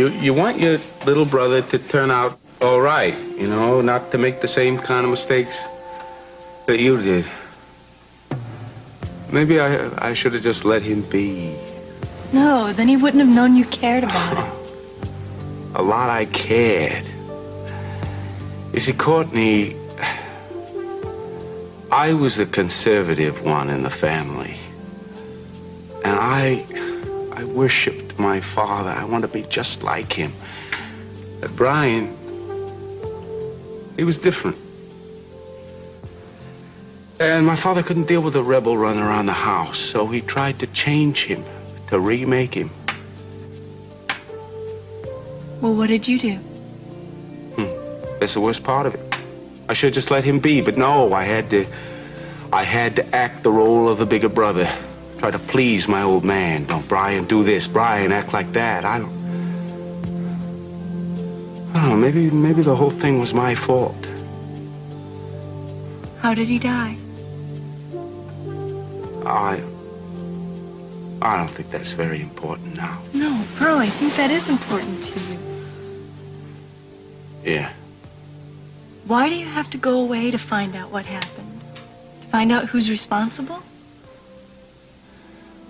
You want your little brother to turn out all right, you know, not to make the same kind of mistakes that you did. Maybe I should have just let him be. No, then he wouldn't have known you cared about him. A lot I cared. You see, Courtney, I was the conservative one in the family. And I worshipped my father. I wanted to be just like him. But Brian, he was different. And my father couldn't deal with a rebel running around the house, so he tried to change him, to remake him. Well, what did you do? That's the worst part of it. I should have just let him be, but no, I had to act the role of the bigger brother. Try to please my old man. Don't Brian do this, Brian act like that. I don't know, maybe the whole thing was my fault. How did he die? I don't think that's very important now. No, Pearl, I think that is important to you. Yeah. Why do you have to go away to find out what happened? To find out who's responsible?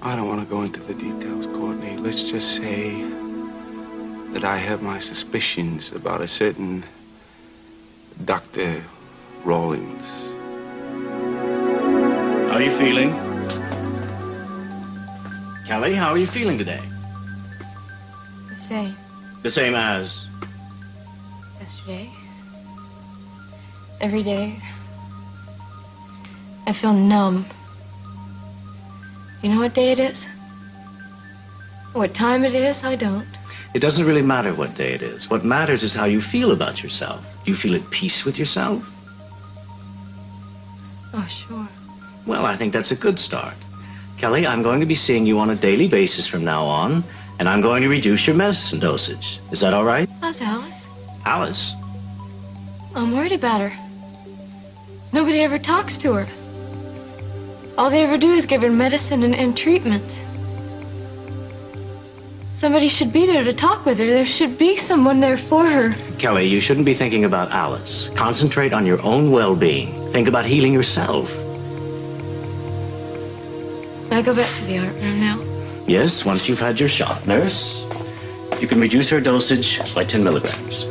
I don't want to go into the details, Courtney. Let's just say that I have my suspicions about a certain Dr. Rawlings. How are you feeling? Kelly, how are you feeling today? The same. The same as? Yesterday. Every day. I feel numb. You know what day it is? What time it is? I don't. It doesn't really matter what day it is. What matters is how you feel about yourself. Do you feel at peace with yourself? Oh, sure. Well, I think that's a good start. Kelly, I'm going to be seeing you on a daily basis from now on, and I'm going to reduce your medicine dosage. Is that all right? How's Alice? Alice? I'm worried about her. Nobody ever talks to her. All they ever do is give her medicine and treatment. Somebody should be there to talk with her. There should be someone there for her. Kelly, you shouldn't be thinking about Alice. Concentrate on your own well-being. Think about healing yourself. Can I go back to the art room now? Yes, once you've had your shot. Nurse, you can reduce her dosage by 10 milligrams.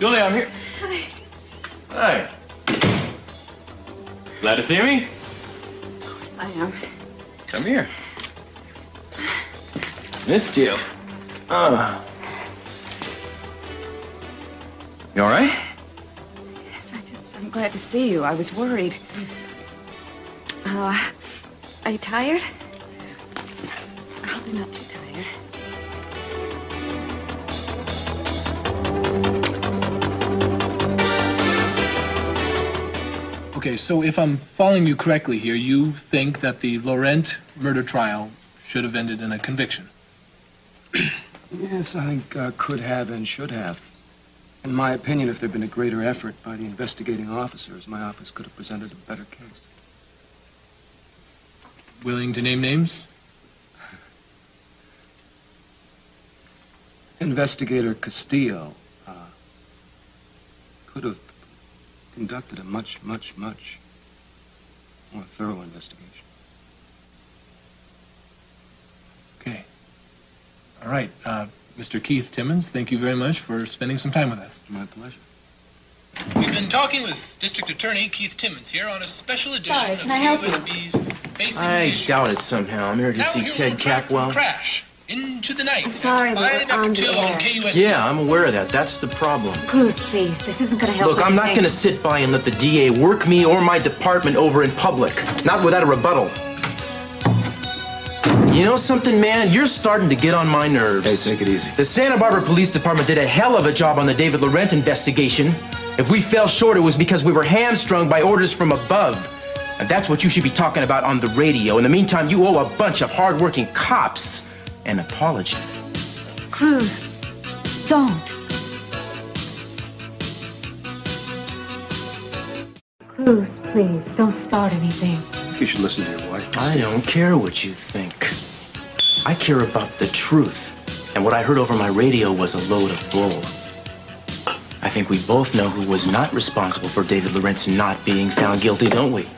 Julia, I'm here. Hi. Hi. Glad to see me? Of course I am. Come here. Missed you. You all right? Yes, I'm glad to see you. I was worried. Are you tired? I hope you're not too tired. Okay, so if I'm following you correctly here, you think that the Laurent murder trial should have ended in a conviction? Yes, I think could have and should have. In my opinion, if there'd been a greater effort by the investigating officers, my office could have presented a better case. Willing to name names? Investigator Castillo could have conducted a much more thorough investigation. Okay. All right. Mr. Keith Timmons, thank you very much for spending some time with us. My pleasure. We've been talking with District Attorney Keith Timmons here on a special edition Sorry, of can I help you? KUSB's Facing the I Issues. doubt it somehow. I'm here to Now see we'll Ted retract from Capwell. Crash. Into the night. I'm sorry, but we're on the air. KUSB. Yeah, I'm aware of that. That's the problem. Cruz, please. This isn't going to help. Look, I'm not going to sit by and let the DA work me or my department over in public. Not without a rebuttal. You know something, man? You're starting to get on my nerves. Hey, take it easy. The Santa Barbara Police Department did a hell of a job on the David Laurent investigation. If we fell short, it was because we were hamstrung by orders from above. And that's what you should be talking about on the radio. In the meantime, you owe a bunch of hard-working cops an apology. Cruz, don't. Cruz, please, don't start anything. You should listen to your wife. I don't care what you think. I care about the truth. And what I heard over my radio was a load of bull. I think we both know who was not responsible for David Laurent's not being found guilty, don't we?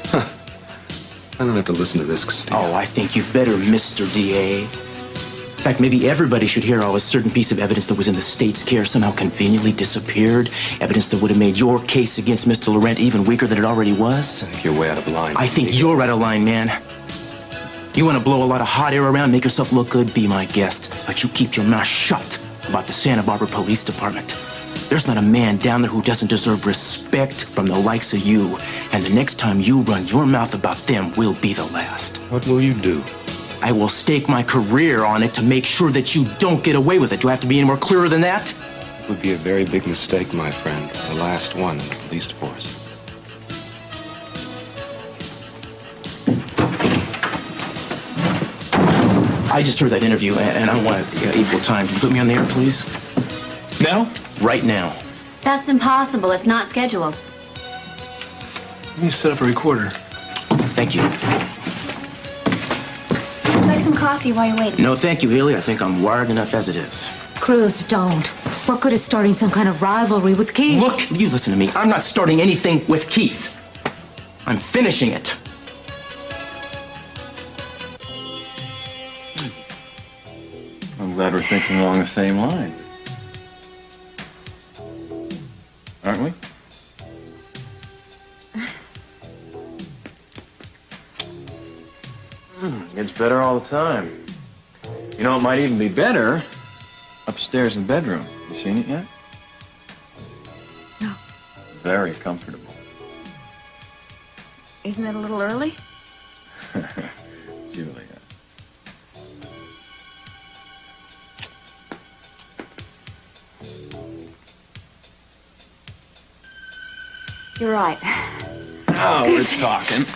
Huh. I don't have to listen to this, Steve. Oh, I think you better, Mr. DA. In fact, maybe everybody should hear how a certain piece of evidence that was in the state's care somehow conveniently disappeared. Evidence that would have made your case against Mr. Laurent even weaker than it already was. I think you're way out of line. I think you're out of line, man. You want to blow a lot of hot air around, make yourself look good, be my guest. But you keep your mouth shut about the Santa Barbara Police Department. There's not a man down there who doesn't deserve respect from the likes of you. And the next time you run your mouth about them will be the last. What will you do? I will stake my career on it to make sure that you don't get away with it. Do I have to be any more clearer than that? It would be a very big mistake, my friend. The last one in the police force. I just heard that interview, and I want equal time. Can you put me on the air, please? Now? Right now. That's impossible. It's not scheduled. Let me set up a recorder. Thank you. Make some coffee while you're waiting. No, thank you, Haley. I think I'm wired enough as it is. Cruz, don't. What good is starting some kind of rivalry with Keith? Look, you listen to me. I'm not starting anything with Keith. I'm finishing it. I'm glad we're thinking along the same lines. Aren't we? Gets better all the time. You know, it might even be better upstairs in the bedroom. You seen it yet? No. Very comfortable. Isn't it a little early? Julia. You're right. Now we're talking.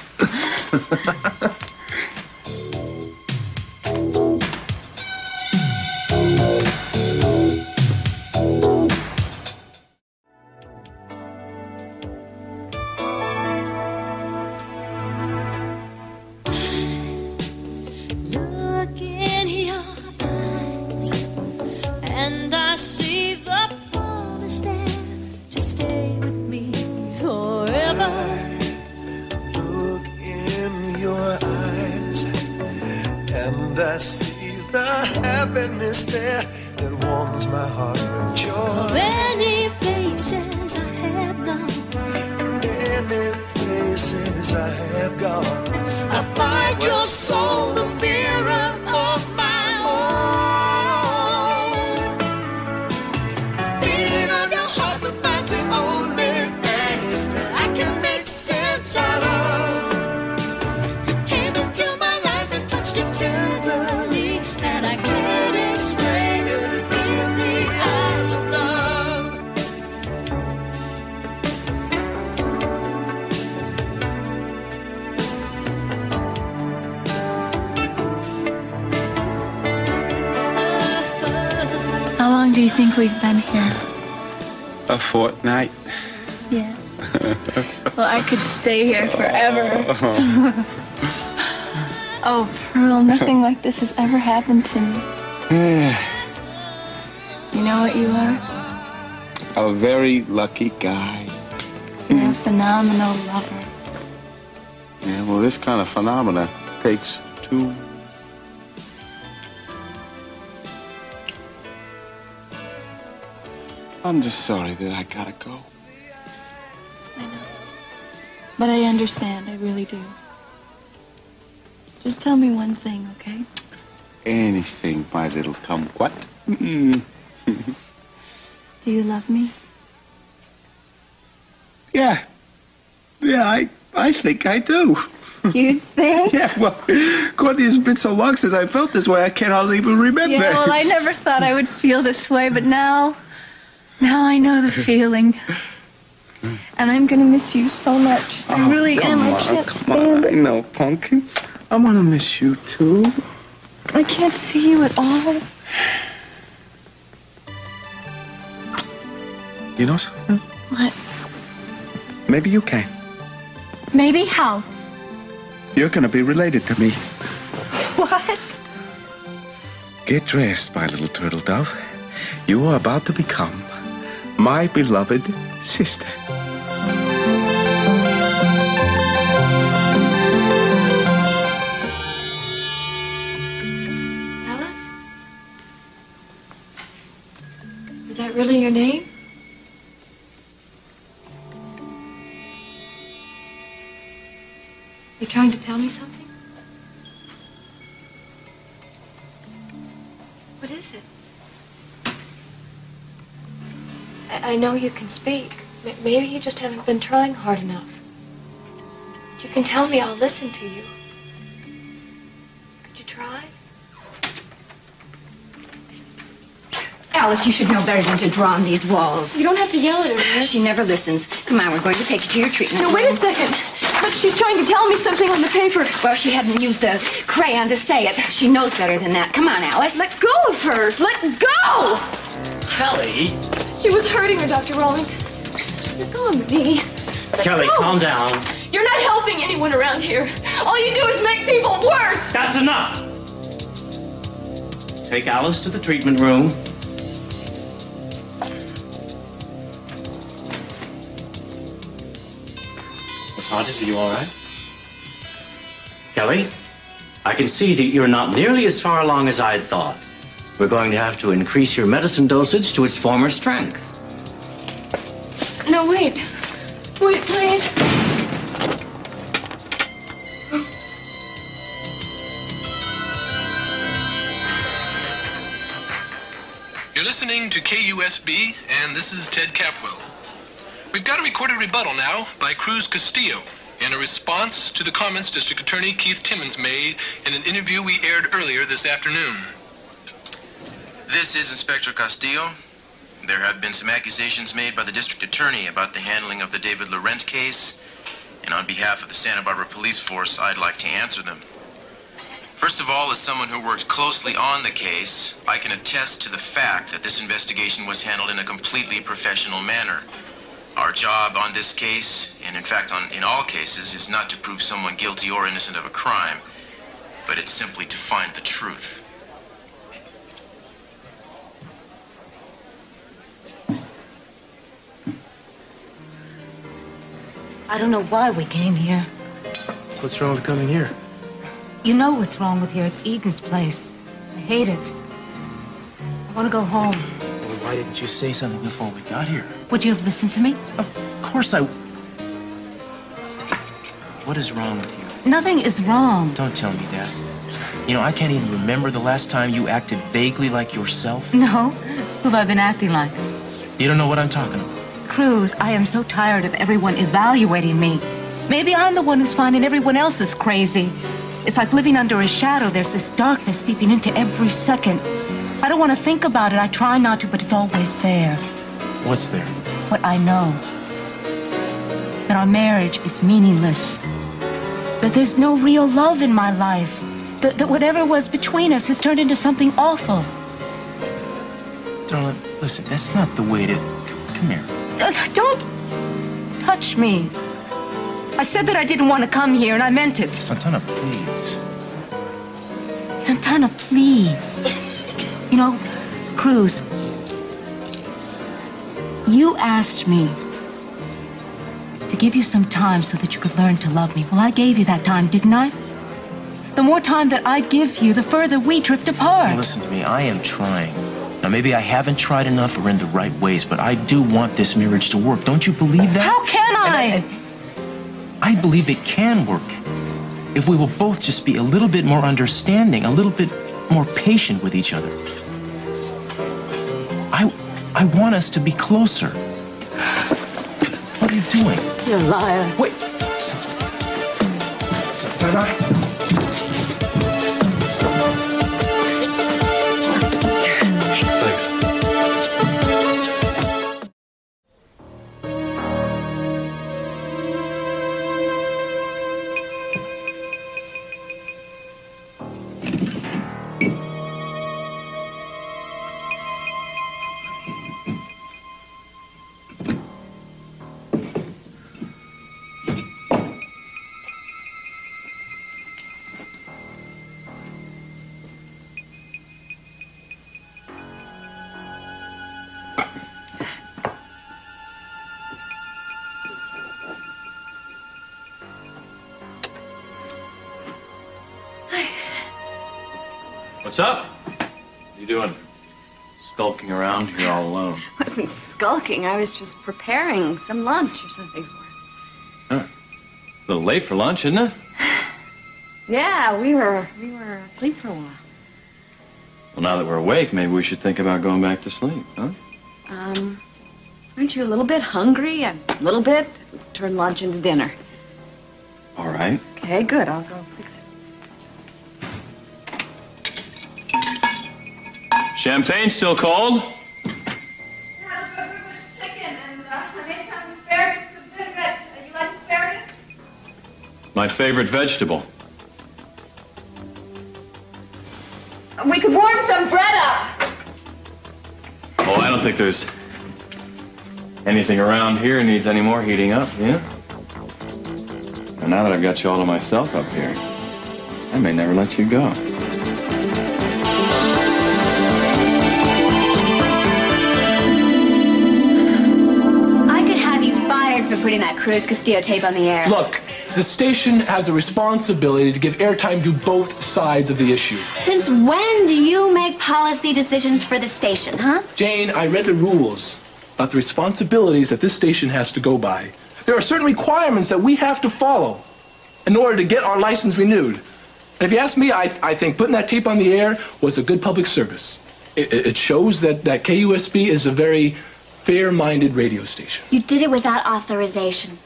Do you think we've been here? A fortnight. Yeah. Well, I could stay here forever. Oh, Pearl, nothing like this has ever happened to me. You know what you are? A very lucky guy. You're a phenomenal lover. Yeah, well, this kind of phenomena takes two. I'm just sorry that I gotta go. I know. But I understand, I really do. Just tell me one thing, okay? anything, my little kumquat. Do you love me? Yeah. Yeah, I think I do. You think? Yeah, well, Courtney, it's been so long since I felt this way, I cannot even remember. Yeah, well, I never thought I would feel this way, but now I know the feeling. And I'm going to miss you so much. I really am. I can't stand it. I know, Punk. I want to miss you, too. I can't see you at all. You know something? What? Maybe you can. Maybe? How? You're going to be related to me. What? Get dressed, my little turtle dove. You are about to become my beloved sister. Alice? Is that really your name? You trying to tell me something? What is it? I know you can speak. Maybe you just haven't been trying hard enough. You can tell me, I'll listen to you. Could you try? Alice, you should know better than to draw on these walls. You don't have to yell at her, Miss. She never listens. Come on, we're going to take you to your treatment. No, wait a second. Look, she's trying to tell me something on the paper. Well, she hadn't used a crayon to say it. She knows better than that. Come on, Alice. Let go of her. Let go! Kelly! She was hurting her, Dr. Rawlings. Let go of me. Let Kelly, go. calm down. You're not helping anyone around here. All you do is make people worse. That's enough! Take Alice to the treatment room. Are you all right? Kelly, I can see that you're not nearly as far along as I'd thought. We're going to have to increase your medicine dosage to its former strength. No, wait. Wait, please. You're listening to KUSB, and this is Ted Capwell. We've got a recorded rebuttal now by Cruz Castillo in a response to the comments District Attorney Keith Timmons made in an interview we aired earlier this afternoon. This is Inspector Castillo. There have been some accusations made by the District Attorney about the handling of the David Laurent case, and on behalf of the Santa Barbara Police Force, I'd like to answer them. First of all, as someone who worked closely on the case, I can attest to the fact that this investigation was handled in a completely professional manner. Our job on this case, and in fact in all cases, is not to prove someone guilty or innocent of a crime, but it's simply to find the truth. I don't know why we came here. What's wrong with coming here? You know what's wrong with here. It's Eden's place. I hate it. I want to go home. Well, why didn't you say something before we got here? Would you have listened to me? Of course I... What is wrong with you? Nothing is wrong. Don't tell me that. You know, I can't even remember the last time you acted vaguely like yourself. No? Who have I been acting like? You don't know what I'm talking about. Cruz, I am so tired of everyone evaluating me. Maybe I'm the one who's finding everyone else is crazy. It's like living under a shadow. There's this darkness seeping into every second. I don't want to think about it. I try not to, but it's always there. What's there? What I know. That our marriage is meaningless. That there's no real love in my life. That whatever was between us has turned into something awful. Darling, listen, that's not the way to... Come here. Don't touch me. I said that I didn't want to come here, and I meant it. Santana, please. Santana, please. You know, Cruz, you asked me to give you some time so that you could learn to love me. Well, I gave you that time, didn't I? The more time that I give you, the further we drift apart. Now, listen to me. I am trying. Now, maybe I haven't tried enough or in the right ways, but I do want this marriage to work. Don't you believe that? How can I? I believe it can work. If we will both just be a little bit more understanding, a little bit more patient with each other. I want us to be closer. What are you doing? You're a liar. Wait. Santana? What's up? What are you doing? Skulking around here all alone? I wasn't skulking. I was just preparing some lunch or something for Huh. A little late for lunch, isn't it? Yeah, we were asleep for a while. Well, now that we're awake, maybe we should think about going back to sleep, huh? Aren't you a little bit hungry? A little bit? Turn lunch into dinner. All right. Okay, good. I'll go fix it. Champagne still cold? Yeah, let's go with chicken and I made some asparagus with vinaigrette. You like asparagus? My favorite vegetable. We could warm some bread up. Oh, I don't think there's anything around here needs any more heating up, yeah? And now that I've got you all to myself up here, I may never let you go. For putting that Cruz Castillo tape on the air. Look, the station has a responsibility to give airtime to both sides of the issue. Since when do you make policy decisions for the station, huh? Jane, I read the rules about the responsibilities that this station has to go by. There are certain requirements that we have to follow in order to get our license renewed. And if you ask me, I think putting that tape on the air was a good public service. It shows that KUSB is a very fair-minded radio station. You did it without authorization.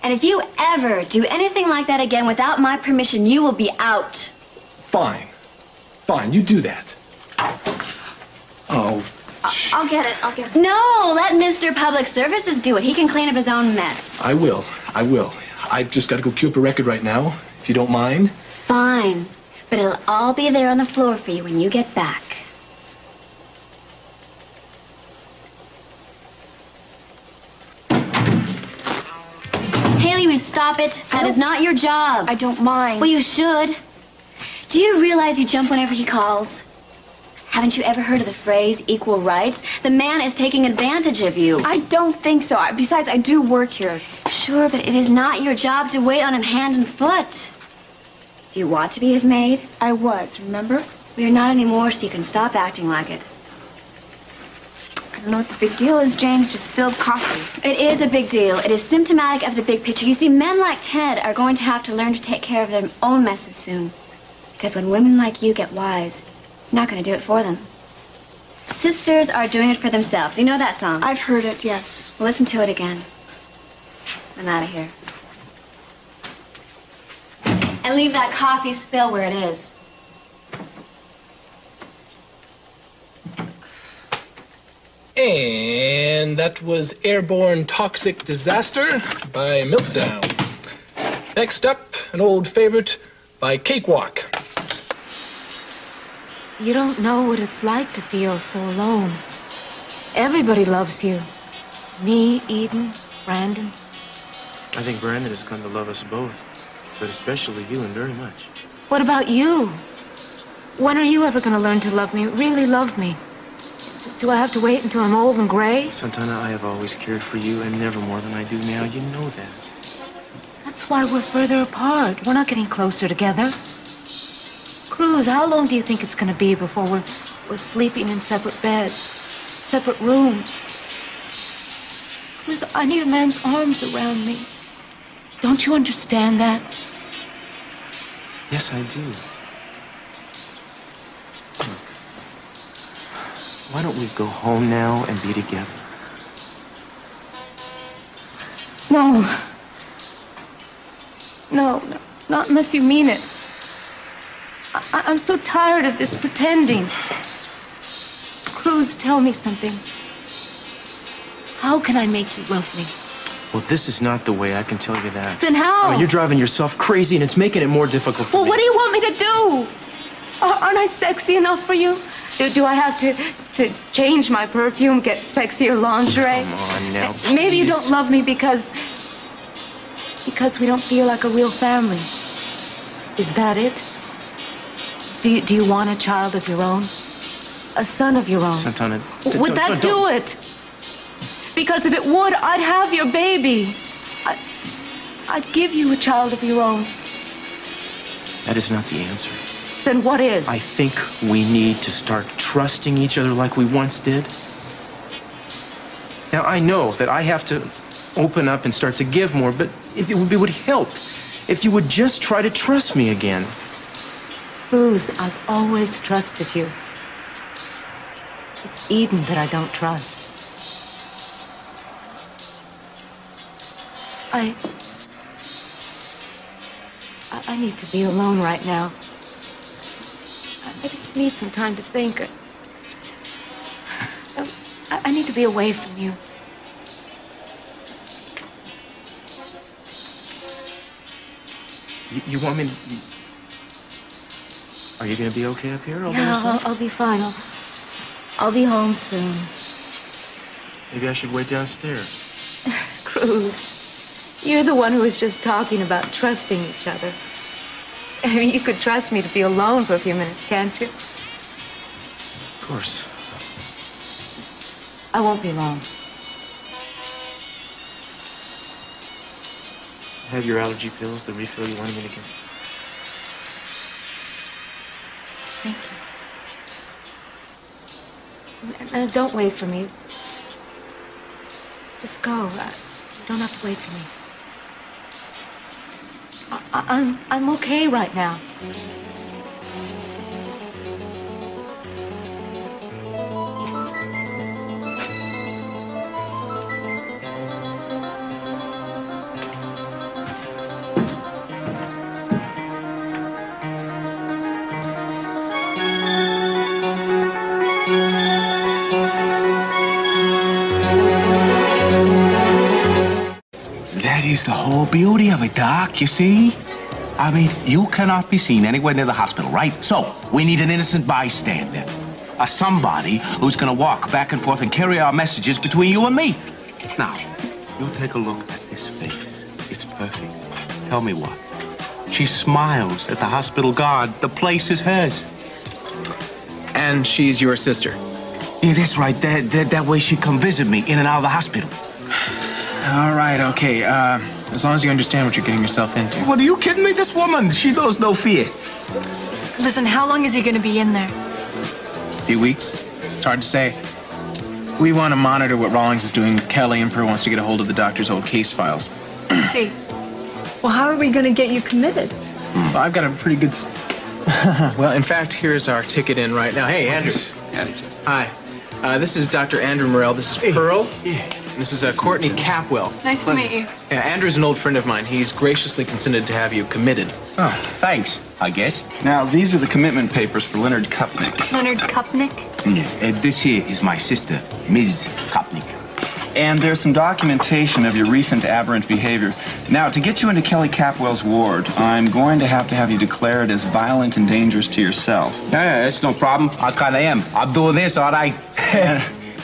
And if you ever do anything like that again without my permission, you will be out. Fine. Fine, you do that. Oh. I'll get it. No, let Mr. Public Services do it. He can clean up his own mess. I will. I've just got to go cue up a record right now, if you don't mind. Fine. But it'll all be there on the floor for you when you get back. Haley, will you stop it? That is not your job. I don't mind. Well, you should. Do you realize you jump whenever he calls? Haven't you ever heard of the phrase equal rights? The man is taking advantage of you. I don't think so. Besides, I do work here. Sure, but it is not your job to wait on him hand and foot. Do you want to be his maid? I was, remember? We are not anymore, so you can stop acting like it. I don't know what the big deal is, James. Just spilled coffee. It is a big deal. It is symptomatic of the big picture. You see, men like Ted are going to have to learn to take care of their own messes soon. Because when women like you get wise, you're not going to do it for them. Sisters are doing it for themselves. You know that song? I've heard it, yes. Well, listen to it again. I'm out of here. And leave that coffee spill where it is. And that was Airborne Toxic Disaster by Meltdown. Next up, an old favorite by Cakewalk. You don't know what it's like to feel so alone. Everybody loves you. Me, Eden, Brandon. I think Brandon is going to love us both, but especially you, and very much. What about you? When are you ever going to learn to love me, really love me? Do I have to wait until I'm old and gray? Santana, I have always cared for you, and never more than I do now. You know that. That's why we're further apart. We're not getting closer together. Cruz, how long do you think it's going to be before we're sleeping in separate beds, separate rooms? Cruz, I need a man's arms around me. Don't you understand that? Yes, I do. Why don't we go home now and be together? No. No, not unless you mean it. I'm so tired of this pretending. Cruz, tell me something. How can I make you love me? Well, this is not the way, I can tell you that. Then how? I mean, you're driving yourself crazy, and it's making it more difficult for me. Well, what do you want me to do? Aren't I sexy enough for you? Do I have to change my perfume, get sexier lingerie? Come on now, Maybe you don't love me because we don't feel like a real family. Is that it? Do you want a child of your own? A son of your own? Santana, would that do it? Because if it would, I'd have your baby. I'd give you a child of your own. That is not the answer. Then what is? I think we need to start trusting each other like we once did. Now, I know that I have to open up and start to give more, but it would help if you would just try to trust me again. Cruz, I've always trusted you. It's Eden that I don't trust. I need to be alone right now. I just need some time to think. I need to be away from you. You want me to... Are you going to be okay up here? Yeah, I'll be fine. I'll be home soon. Maybe I should wait downstairs. Cruz, you're the one who was just talking about trusting each other. I mean, you could trust me to be alone for a few minutes, can't you? Of course. I won't be long. Have your allergy pills, the refill you wanted me to get. Thank you. And don't wait for me. Just go. You don't have to wait for me. I'm okay right now. That is the whole beauty of it, Doc, you see? I mean, you cannot be seen anywhere near the hospital, right? So, we need an innocent bystander. Somebody who's gonna walk back and forth and carry our messages between you and me. Now, you take a look at this face. It's perfect. Tell me what? She smiles at the hospital guard. The place is hers. And she's your sister? Yeah, that's right. That way she come visit me in and out of the hospital. All right, okay. As long as you understand what you're getting yourself into. What, are you kidding me? This woman, she knows no fear. Listen, how long is he going to be in there? A few weeks. It's hard to say. We want to monitor what Rawlings is doing with Kelly, and Per wants to get a hold of the doctor's old case files. See. Well, how are we going to get you committed? Well, I've got a pretty good... Well, in fact, here's our ticket in right now. Hey, Andrew. Hi. This is Dr. Andrew Morrell. This is Pearl. Yeah. This is Courtney Capwell. Nice to meet you. Andrew's an old friend of mine. He's graciously consented to have you committed. Oh, thanks, I guess. Now, these are the commitment papers for Leonard Kopnick. Leonard Kopnick? This here is my sister, Ms. Kopnick. And there's some documentation of your recent aberrant behavior. Now, to get you into Kelly Capwell's ward, I'm going to have you declared as violent and dangerous to yourself. Yeah, that's no problem. I kind of am. I'm doing this, all right.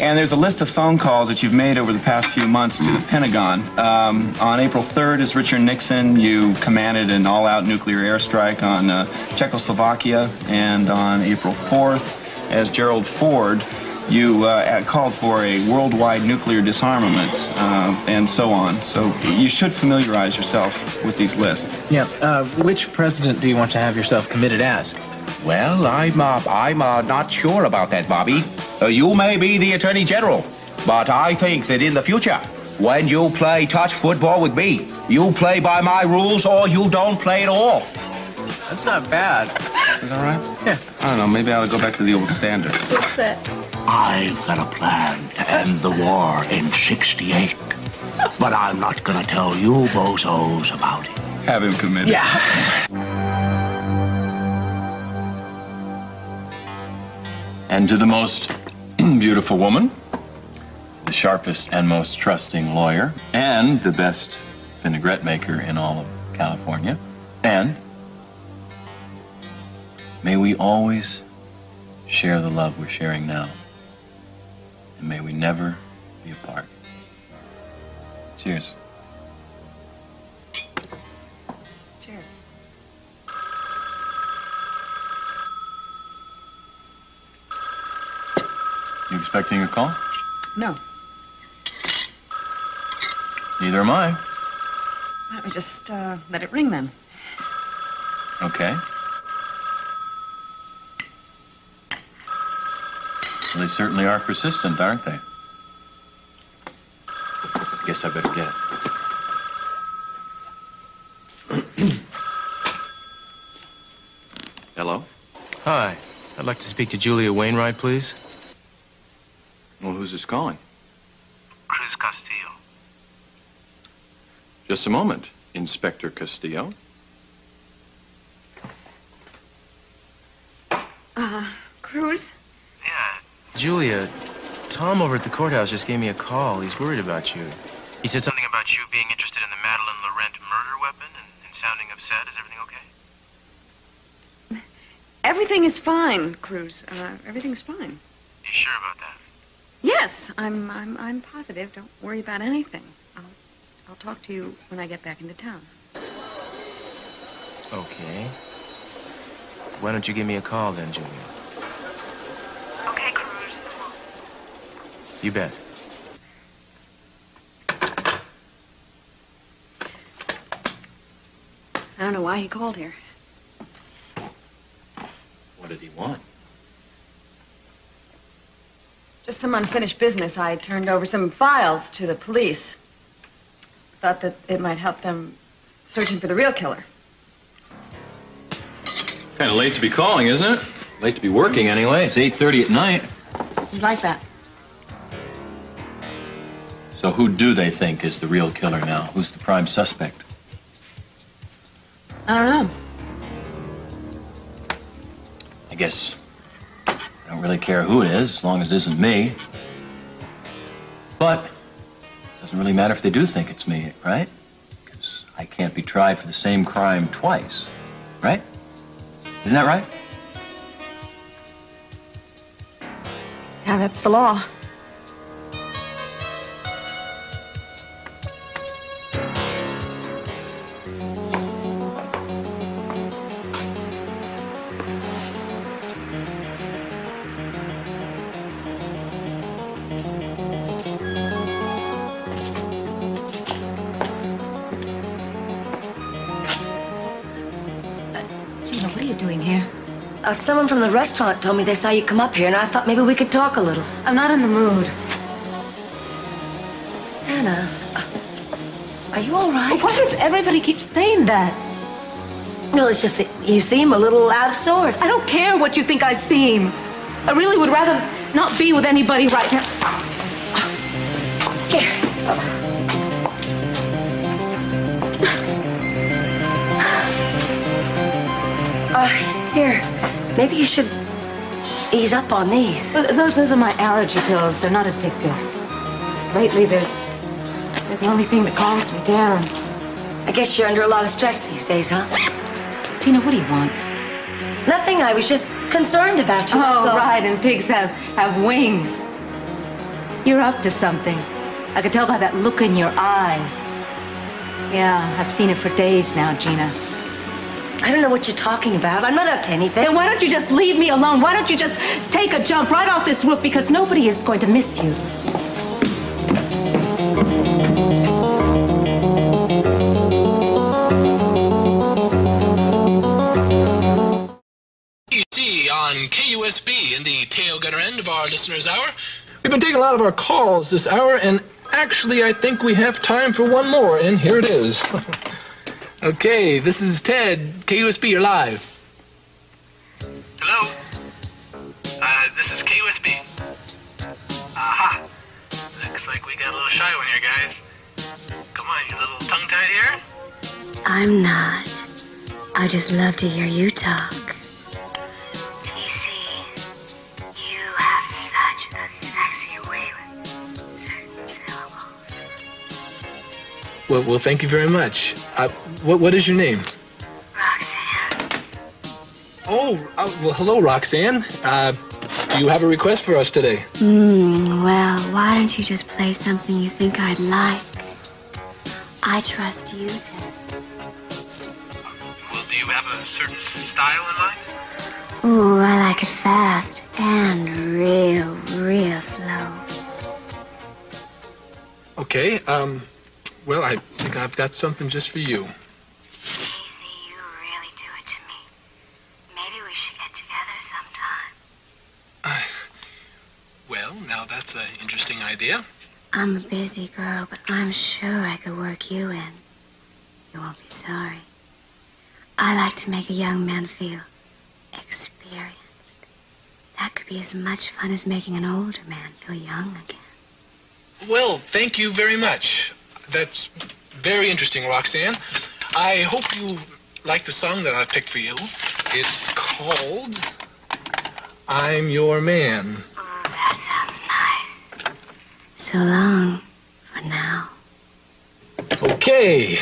And there's a list of phone calls that you've made over the past few months to the Pentagon. On April 3rd, as Richard Nixon, you commanded an all-out nuclear airstrike on Czechoslovakia. And on April 4th, as Gerald Ford, you called for a worldwide nuclear disarmament, and so on. So you should familiarize yourself with these lists. Yeah, which president do you want to have yourself committed as? Well, I'm not sure about that, Bobby. You may be the Attorney General, but I think that in the future, when you play touch football with me, you play by my rules or you don't play at all. That's not bad. Is that right? Yeah. I don't know, maybe I ought to go back to the old standard. What's that? I've got a plan to end the war in 68. But I'm not gonna tell you bozos about it. Have him committed. Yeah. And to the most beautiful woman, the sharpest and most trusting lawyer, and the best vinaigrette maker in all of California, and may we always share the love we're sharing now, and may we never be apart. Cheers. Cheers. You expecting a call? No. Neither am I. Why don't we just let it ring then? Okay. Well, they certainly are persistent, aren't they? Guess I better get it. Hello? Hi. I'd like to speak to Julia Wainwright, please. Well, who's this calling? Cruz Castillo. Just a moment, Inspector Castillo. Cruz? Yeah. Julia, Tom over at the courthouse just gave me a call. He's worried about you. He said something about you being interested in the Madeline Laurent murder weapon and sounding upset. Is everything okay? Everything is fine, Cruz. Everything's fine. You sure about that? Yes, I'm positive. Don't worry about anything. I'll talk to you when I get back into town. Okay. Why don't you give me a call then, Julia? Okay, Cruz. You bet. I don't know why he called here. What did he want? Just some unfinished business. I turned over some files to the police. Thought that it might help them searching for the real killer. Kind of late to be calling, isn't it? Late to be working anyway. It's 8:30 at night. He's like that. So who do they think is the real killer now? Who's the prime suspect? I don't know. I guess I don't really care who it is, as long as it isn't me. But it doesn't really matter if they do think it's me, right? Because I can't be tried for the same crime twice, right? Isn't that right? Yeah, that's the law. What are you doing here? Someone from the restaurant told me they saw you come up here, and I thought maybe we could talk a little. I'm not in the mood. Anna, are you all right? Why does everybody keep saying that? No, it's just that you seem a little out of sorts. I don't care what you think I seem. I really would rather not be with anybody right now. Here. Here. Maybe you should ease up on these. Those are my allergy pills. They're not addictive. Lately, they're the only thing that calms me down. I guess you're under a lot of stress these days, huh? Tina, what do you want? Nothing. I was just concerned about you. Oh, right. And pigs have wings. You're up to something. I could tell by that look in your eyes. Yeah, I've seen it for days now, Gina. I don't know what you're talking about. I'm not up to anything. Then why don't you just leave me alone? Why don't you just take a jump right off this roof? Because nobody is going to miss you. You see, on KUSB in the tail gunner end of our listener's hour, we've been taking a lot of our calls this hour, and actually I think we have time for one more, and here it is. Okay, this is Ted. KUSB, you're live. Hello? This is KUSB. like we got a little shy one here, guys. Come on, you little tongue-tied here? I'm not. I just love to hear you talk. You see, you have such a sexy way with certain syllables. Well, thank you very much. What is your name? Roxane. Oh, well, hello, Roxane. Do you have a request for us today? Well, why don't you just play something you think I'd like? I trust you to. Well, do you have a certain style in mind? Ooh, I like it fast and real slow. Okay, well, I think I've got something just for you. Casey, you really do it to me. Maybe we should get together sometime. Well, now that's an interesting idea. I'm a busy girl, but I'm sure I could work you in. You won't be sorry. I like to make a young man feel experienced. That could be as much fun as making an older man feel young again. Well, thank you very much. That's very interesting, Roxane. I hope you like the song that I've picked for you. It's called I'm Your Man. So long for now. Okay,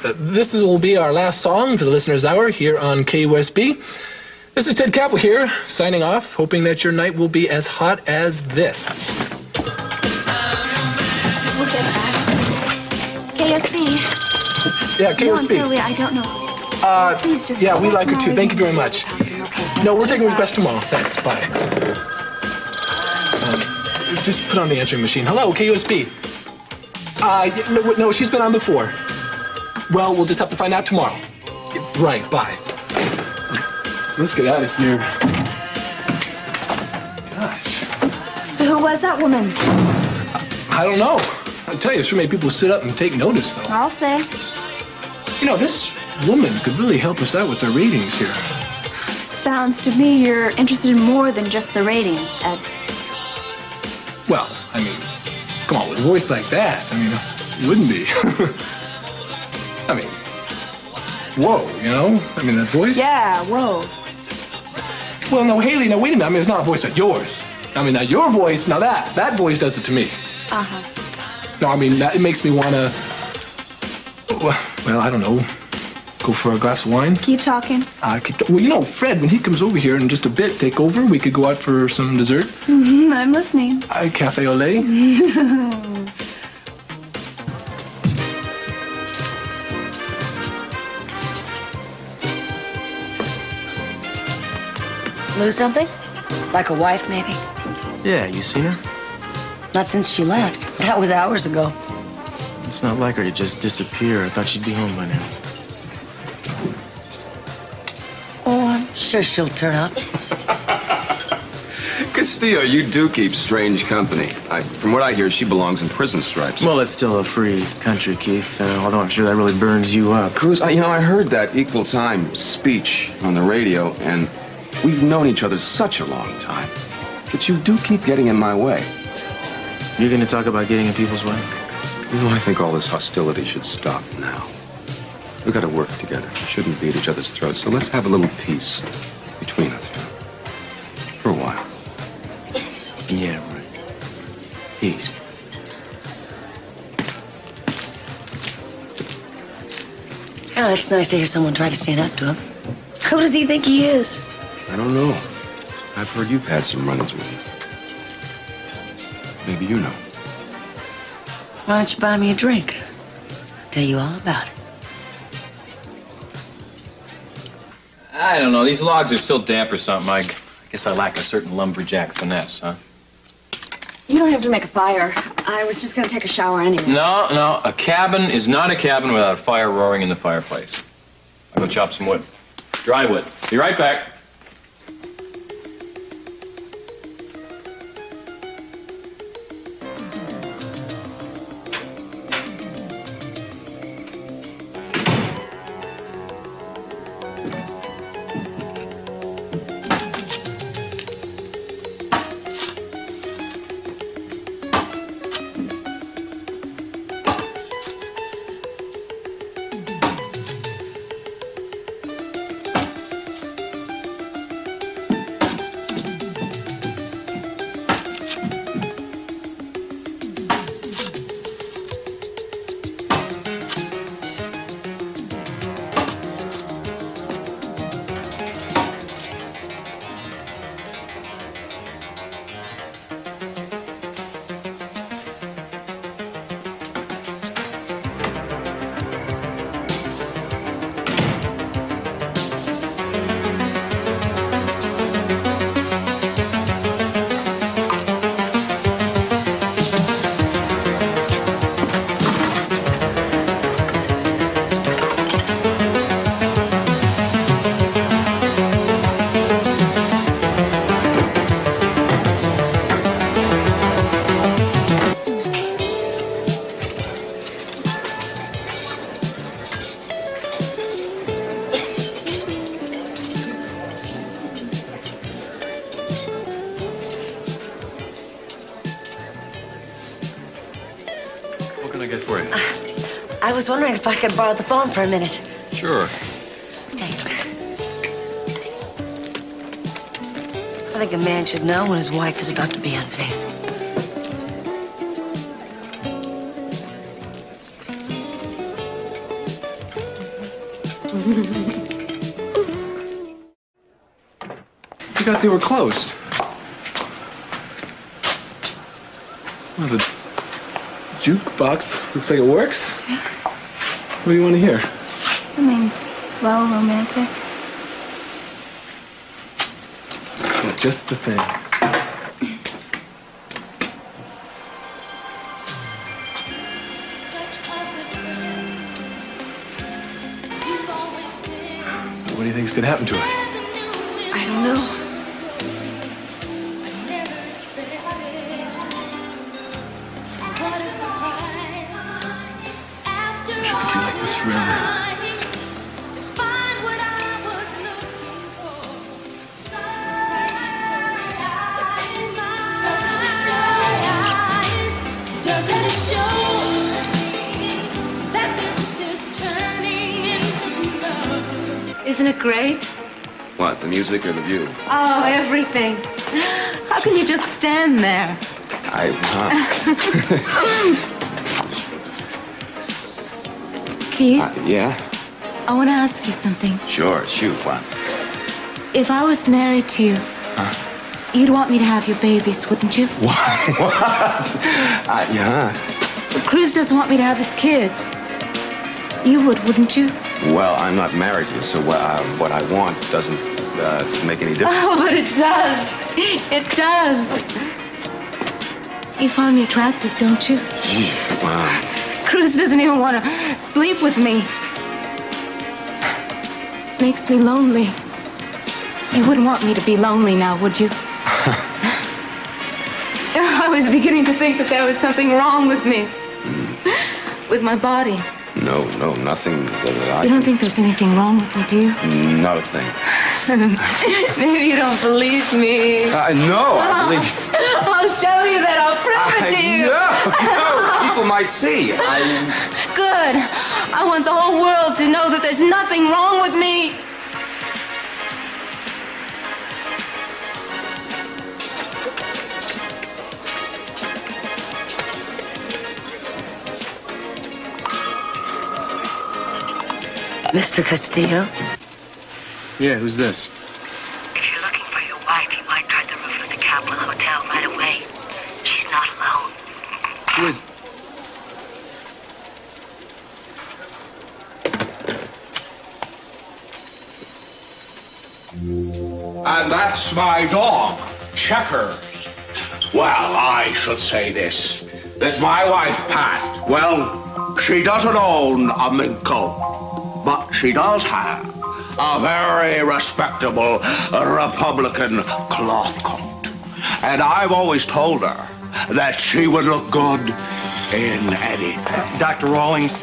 this will be our last song for the Listener's Hour here on KUSB. This is Ted Capwell here, signing off, hoping that your night will be as hot as this. KUSB. Yeah, KUSB. No, I'm sorry, I don't know. Please just... Yeah, we like it too. Thank you very much. Okay, No, we're taking a request tomorrow. Thanks, bye. Just put on the answering machine. Hello, KUSB. No, she's been on before. Well, we'll just have to find out tomorrow. Right, bye. Let's get out of here. Gosh. So who was that woman? I don't know. I'll tell you, so many people sit up and take notice, though. I'll say. You know, this woman could really help us out with our ratings here. Sounds to me you're interested in more than just the ratings, Ted. Well, I mean, come on, with a voice like that, I mean, you wouldn't be. I mean, whoa, you know? I mean, that voice? Yeah, whoa. Well, no, Haley, now wait a minute. I mean, it's not a voice like yours. I mean, now your voice, now that voice does it to me. Uh-huh. No, I mean, it makes me want to, well, I don't know, go for a glass of wine. Keep talking. Well, you know, Fred, when he comes over here in just a bit, take over, we could go out for some dessert. Mm-hmm, I'm listening. Cafe au lait. Lose something? Like a wife, maybe? Yeah, you seen her? Not since she left. That was hours ago. It's not like her to just disappear. I thought she'd be home by now. Oh, I'm sure she'll turn up. Castillo, you do keep strange company. From what I hear, she belongs in prison stripes. Well, it's still a free country, Keith, although I'm sure that really burns you up. Cruz, I heard that equal time speech on the radio, and we've known each other such a long time. But you do keep getting in my way. You're going to talk about getting in people's way? I think all this hostility should stop now. We've got to work together. We shouldn't be at each other's throats, so let's have a little peace between us. For a while. Yeah, right. Peace. Oh, it's nice to hear someone try to stand up to him. Who does he think he is? I don't know. I've heard you've had some run-ins with him. Maybe you know. Why don't you buy me a drink? I'll tell you all about it. I don't know. These logs are still damp or something. I guess I lack a certain lumberjack finesse, huh? You don't have to make a fire. I was just going to take a shower anyway. No. A cabin is not a cabin without a fire roaring in the fireplace. I'll go chop some wood. Dry wood. Be right back. for you? I was wondering if I could borrow the phone for a minute. Sure. Thanks. I think a man should know when his wife is about to be unfaithful. You thought they were closed. Well, the jukebox looks like it works. Yeah. What do you want to hear? Something slow, romantic. Yeah, just the thing. What do you think's gonna happen to us? I don't know. Should be like this forever. Isn't it great? What, the music or the view? Oh, everything. How can you just stand there? Keith, Yeah? I want to ask you something. Sure, shoot, what? If I was married to you, you'd want me to have your babies, wouldn't you? What? Yeah. But Cruz doesn't want me to have his kids. You would, wouldn't you? Well, I'm not married to you, so what I want doesn't make any difference. Oh, but it does. It does. You find me attractive, don't you? Wow. Cruz doesn't even want to sleep with me. Makes me lonely. You wouldn't want me to be lonely now, would you? I was beginning to think that there was something wrong with me. With my body. No, nothing that I... You don't think there's anything wrong with me, do you? Nothing. Maybe you don't believe me. No, I believe... I'll show you that. I'll prove it to you. No, people might see. Good. I want the whole world to know that there's nothing wrong with me. Mr. Castillo? Yeah, who's this? If you're looking for your wife, you might try the roof of the Capwell Hotel right away. She's not alone. Who is... And that's my dog, Checkers. Well, I should say this, that my wife, Pat, well, she doesn't own a mink coat, but she does have a very respectable Republican cloth coat. And I've always told her that she would look good in anything. Dr. Rawlings.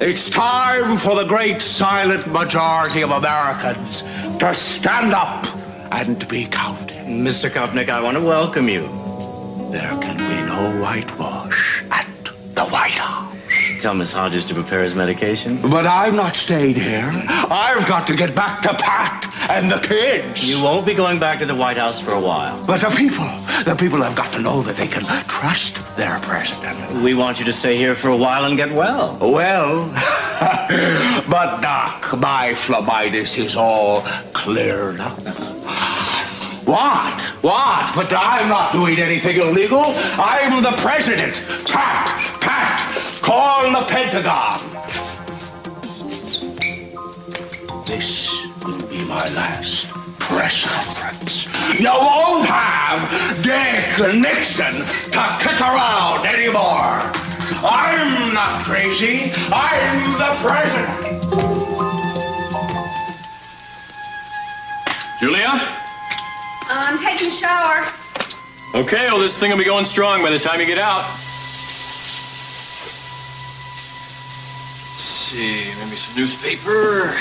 It's time for the great silent majority of Americans to stand up and be counted. Mr. Kopnick, I want to welcome you. There can be no whitewash at the White House. Tell Miss Hodges to prepare his medication. But I'm not staying here. I've got to get back to Pat and the kids. You won't be going back to the White House for a while. But the people have got to know that they can trust their president. We want you to stay here for a while and get well. Well, but Doc, my phlebitis is all cleared up. What? But I'm not doing anything illegal. I'm the president. Pat, call the Pentagon. This will be my last press conference. You won't have Dick Nixon to kick around anymore. I'm not crazy. I'm the president. Julia? I'm taking a shower. Okay, well, this thing will be going strong by the time you get out. Let's see, maybe some newspaper.